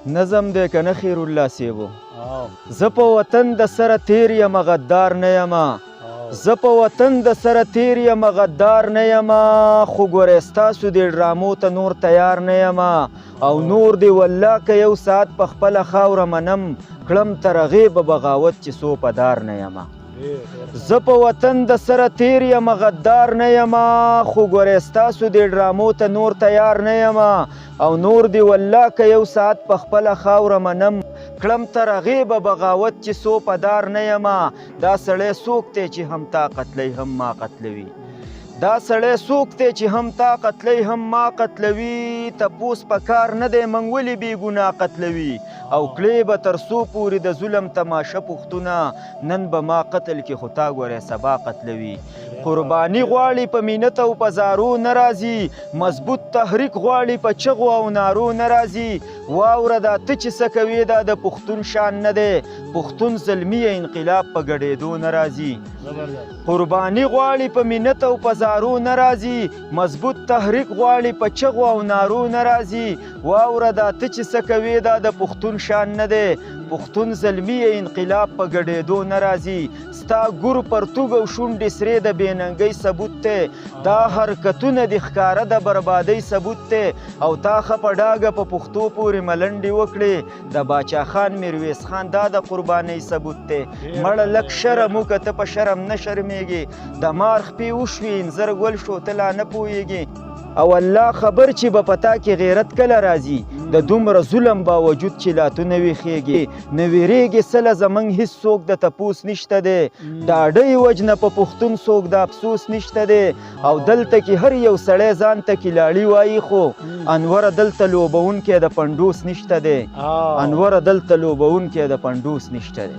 نظم دی که نه خیر الله صیبو زه په وطن د سره تیر یم غدار نه یمه زه په وطن د سره تیر یم غدار نه یمه خو ګورې ستاسو دې ډرامو ته نور تیار نه یمه او نور دې والله که یو ساعت په خپله خاوره منم کړم تر هغې به بغاوت چې سو په دار نه یمه زه په وطن د سره تیر یم غدار نه یمه خو ګورې ستاسو دې ډرامو ته نور تیار نه یمه او نور دې والله که یو ساعت په خپله خاوره منم کړم تر هغې به بغاوت چې سو په دار نه یمه دا سړی څوک دی چې هم تا قتلی هم ما قتلوي دا سړی څوک دی چې هم تا قتلی هم ما قتلوي تپوس په کار نه دی موږ ولې بې ګناه قتلوي او کړې به تر څو پورې د ظلم تماشه پوښتونه نن به ما قتل کې خو تا ګورې سبا قتلوي قرباني غواړي په مینت او په زارو نه راځي مضبوط تحریک غواړي په چغو او نارو نه راځي واوره دا ته چې څه کوې دا د پښتون شان نه دی پښتون زلمي انقلاب په ګډېدو نه راځي قرباني غواړي په مینت او په زارو نه راځي مضبوط تحریک غواړي په چغو او نارو نه راځي واوره دا ته چې څه کوې دا د پښتون شان نه دی پښتون زلمي انقلاب په ګډېدو نه راځي ستا ګور پرتوګ او شونډې سرې د بېننګۍ ثبوت دی دا حرکتونه د ښکاره د بربادۍ ثبوت دی او تا ښه په ډاګه په پښتو پورې ملنډې وکړې د باچا خان میرویس خان دا د قربانۍ ثبوت دی مړه لږ شرم وکړه ته په شرم نه شرمېږې د مار خپې وشوې انځر ګل شو ته لا نه پوهېږې او الله خبر چې به په تا کې غیرت کله راځي د دومره ظلم باوجود چې لا تو نه ویښېږې نه ویرېږې سله زموږ هېڅ څوک د تپوس نشته دی ډاډۍ وجنه په پښتون څوک د افسوس نشته دی او دلته کې هر یو سړی ځان ته کلاړي وایي خو انوره دلته لوبونکی د پنډوس نشته دی انوره دلته لوبونکی د پنډوس نشته دی